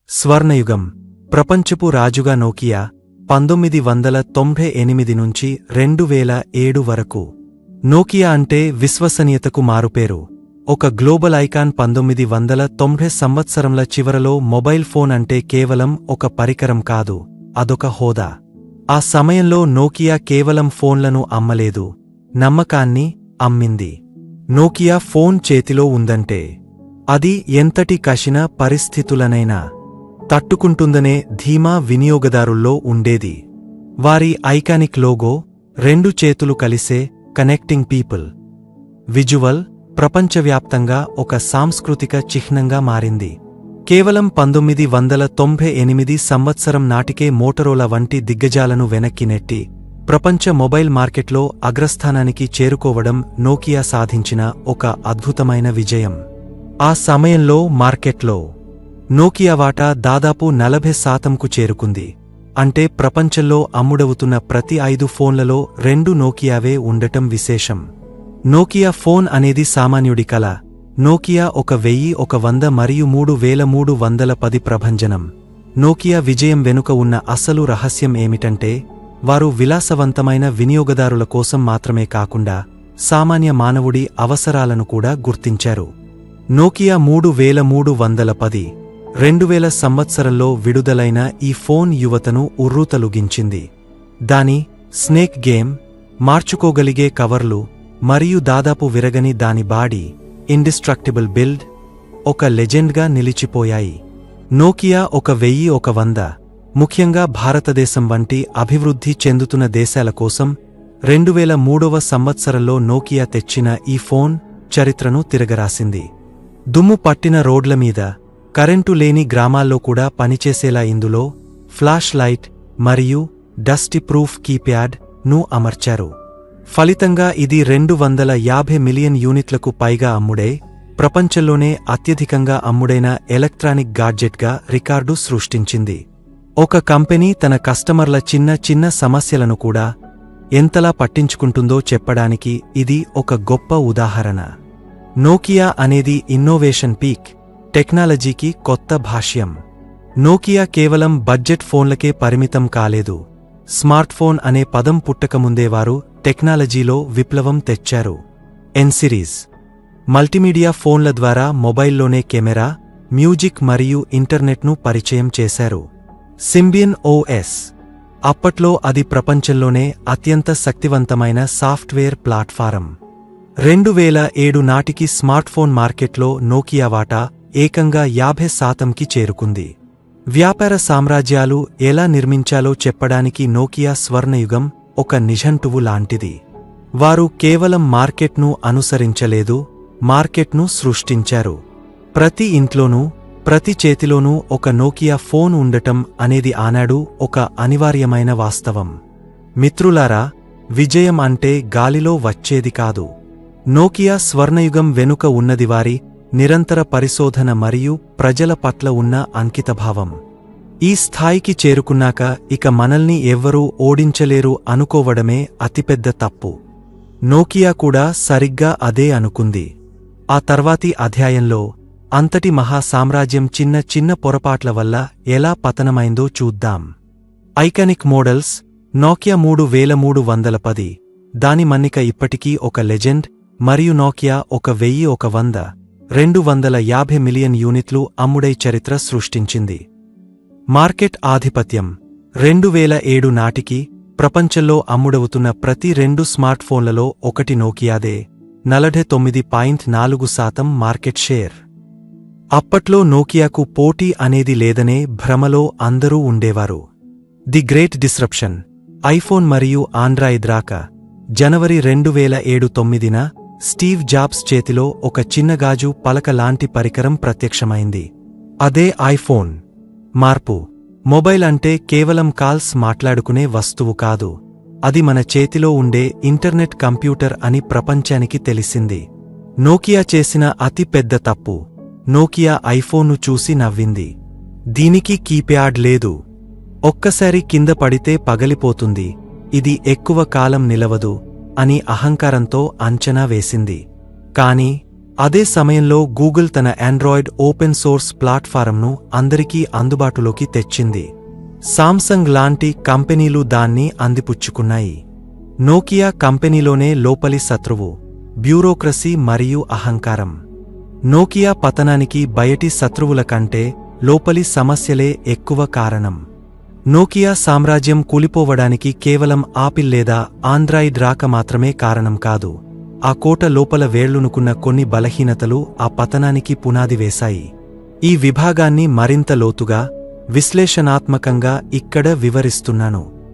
స్వర్ణయుగం. ప్రపంచపు రాజుగా నోకియా 1998 నుంచి 2007 వరకు. నోకియా అంటే విశ్వసనీయతకు మారుపేరు. ఒక గ్లోబల్ ఐకాన్. 1990 సంవత్సరంల చివరలో మొబైల్ ఫోన్ అంటే కేవలం ఒక పరికరం కాదు, అదొక హోదా. ఆ సమయంలో నోకియా కేవలం ఫోన్లను అమ్మలేదు, నమ్మకాన్ని అమ్మింది. నోకియా ఫోన్ చేతిలో ఉందంటే అది ఎంతటి కఠిన పరిస్థితులనైనా తట్టుకుంటుందనే ధీమా వినియోగదారుల్లో ఉండేది. వారి ఐకానిక్ లోగో, రెండు చేతులు కలిసే కనెక్టింగ్ పీపుల్ విజువల్ ప్రపంచవ్యాప్తంగా ఒక సాంస్కృతిక చిహ్నంగా మారింది. కేవలం 1998 సంవత్సరం నాటికే మోటరోలా వంటి దిగ్గజాలను వెనక్కి నెట్టి ప్రపంచ మొబైల్ మార్కెట్లో అగ్రస్థానానికి చేరుకోవడం నోకియా సాధించిన ఒక అద్భుతమైన విజయం. ఆ సమయంలో మార్కెట్లో నోకియా వాటా దాదాపు 40%కు చేరుకుంది. అంటే ప్రపంచంలో అమ్ముడవుతున్న ప్రతి 5 ఫోన్లలో 2 నోకియావే ఉండటం విశేషం. నోకియా ఫోన్ అనేది సామాన్యుడి కల. నోకియా 1100 మరియు 3310 ప్రభంజనం. నోకియా విజయం వెనుక ఉన్న అసలు రహస్యం ఏమిటంటే, వారు విలాసవంతమైన వినియోగదారుల కోసం మాత్రమే కాకుండా సామాన్య మానవుడి అవసరాలను కూడా గుర్తించారు. నోకియా 3310 2000 సంవత్సరంలో విడుదలైన ఈ ఫోన్ యువతను ఉర్రూతలుగించింది. దాని స్నేక్ గేమ్, మార్చుకోగలిగే కవర్లు మరియు దాదాపు విరగని దాని బాడీ, ఇండిస్ట్రక్టిబుల్ బిల్డ్ ఒక లెజెండ్గా నిలిచిపోయాయి. నోకియా 1100 ముఖ్యంగా భారతదేశం వంటి అభివృద్ధి చెందుతున్న దేశాల కోసం 2003వ సంవత్సరంలో నోకియా తెచ్చిన ఈ ఫోన్ చరిత్రను తిరగరాసింది. దుమ్ము పట్టిన రోడ్ల మీద, కరెంటు లేని గ్రామాల్లో కూడా పనిచేసేలా ఇందులో ఫ్లాష్ లైట్ మరియు డస్టి ప్రూఫ్ కీప్యాడ్ ను అమర్చారు. ఫలితంగా ఇది 250 మిలియన్ యూనిట్లకు పైగా అమ్ముడే ప్రపంచంలోనే అత్యధికంగా అమ్ముడైన ఎలక్ట్రానిక్ గాడ్జెట్గా రికార్డు సృష్టించింది. ఒక కంపెనీ తన కస్టమర్ల చిన్న చిన్న సమస్యలను కూడా ఎంతలా పట్టించుకుంటుందో చెప్పడానికి ఇది ఒక గొప్ప ఉదాహరణ. నోకియా అనేది ఇన్నోవేషన్ పీక్, టెక్నాలజీకి కొత్త భాష్యం. నోకియా కేవలం బడ్జెట్ ఫోన్లకే పరిమితం కాలేదు. స్మార్ట్ ఫోన్ అనే పదం పుట్టకముందే వారు టెక్నాలజీలో విప్లవం తెచ్చారు. ఎన్ సిరీస్ మల్టీమీడియా ఫోన్ల ద్వారా మొబైల్లోనే కెమెరా, మ్యూజిక్ మరియు ఇంటర్నెట్ను పరిచయం చేశారు. సింబియన్ ఓఎస్ అప్పట్లో అది ప్రపంచంలోనే అత్యంత శక్తివంతమైన సాఫ్ట్వేర్ ప్లాట్ఫారం. 2007 నాటికి స్మార్ట్ఫోన్ మార్కెట్లో నోకియా వాటా ఏకంగా 50%కి చేరుకుంది. వ్యాపార సామ్రాజ్యాలు ఎలా నిర్మించాలో చెప్పడానికి నోకియా స్వర్ణయుగం ఒక నిఘంటువు లాంటిది. వారు కేవలం మార్కెట్ను అనుసరించలేదు, మార్కెట్ను సృష్టించారు. ప్రతి ఇంట్లోనూ, ప్రతి చేతిలోనూ ఒక నోకియా ఫోన్ ఉండటం అనేది ఆనాడు ఒక అనివార్యమైన వాస్తవం. మిత్రులారా, విజయం అంటే గాలిలో వచ్చేది కాదు. నోకియా స్వర్ణయుగం వెనుక ఉన్నది వారి నిరంతర పరిశోధన మరియు ప్రజల పట్ల ఉన్న అంకితభావం. ఈ స్థాయికి చేరుకున్నాక ఇక మనల్ని ఎవ్వరూ ఓడించలేరు అనుకోవడమే అతిపెద్ద తప్పు. నోకియా కూడా సరిగ్గా అదే అనుకుంది. ఆ తర్వాతి అధ్యాయంలో అంతటి మహా సామ్రాజ్యం చిన్న చిన్న పొరపాట్ల వల్ల ఎలా పతనమైందో చూద్దాం. Iconic models. నోకియా 3310 దాని మన్నిక ఇప్పటికీ ఒక లెజెండ్, మరియు నోకియా 1100 250 మిలియన్ యూనిట్లు అమ్ముడై చరిత్ర సృష్టించింది. మార్కెట్ ఆధిపత్యం. 2007 నాటికి ప్రపంచంలో అమ్ముడవుతున్న ప్రతి 2 స్మార్ట్ ఫోన్లలో ఒకటి నోకియాదే. 49.4% మార్కెట్ షేర్. అప్పట్లో నోకియాకు పోటీ అనేది లేదనే భ్రమలో అందరూ ఉండేవారు. The great disruption. ఐఫోన్ మరియు ఆండ్రాయిడ్ రాక. జనవరి 2007 9న స్టీవ్ జాబ్స్ చేతిలో ఒక చిన్న గాజు పలక లాంటి పరికరం ప్రత్యక్షమైంది. అదే ఐఫోన్. మార్పు. మొబైల్ అంటే కేవలం కాల్స్ మాట్లాడుకునే వస్తువు కాదు, అది మన చేతిలో ఉండే ఇంటర్నెట్ కంప్యూటర్ అని ప్రపంచానికి తెలిసింది. నోకియా చేసిన అతి పెద్ద తప్పు. నోకియా ఐఫోన్ను చూసి నవ్వింది. దీనికి కీప్యాడ్ లేదు, ఒక్కసారి కింద పడితే పగలిపోతుంది, ఇది ఎక్కువ కాలం నిలవదు అని అహంకారంతో అంచనా వేసింది. కాని అదే సమయంలో గూగుల్ తన ఆండ్రాయిడ్ ఓపెన్ సోర్స్ ప్లాట్ఫారంను అందరికీ అందుబాటులోకి తెచ్చింది. సామ్సంగ్ లాంటి కంపెనీలు దాన్ని అందిపుచ్చుకున్నాయి. నోకియా కంపెనీలోనే లోపలి శత్రువు, బ్యూరోక్రసీ మరియు అహంకారం. నోకియా పతనానికి బయటి శత్రువుల కంటే లోపలి సమస్యలే ఎక్కువ కారణం. నోకియా సామ్రాజ్యం కూలిపోవడానికి కేవలం ఆపిల్ లేదా ఆండ్రాయిడ్ రాక మాత్రమే కారణం కాదు. ఆ కోట లోపల వేళ్లునుకున్న కొన్ని బలహీనతలు ఆ పతనానికి పునాది వేశాయి. ఈ విభాగాన్ని మరింత లోతుగా, విశ్లేషణాత్మకంగా ఇక్కడ వివరిస్తున్నాను.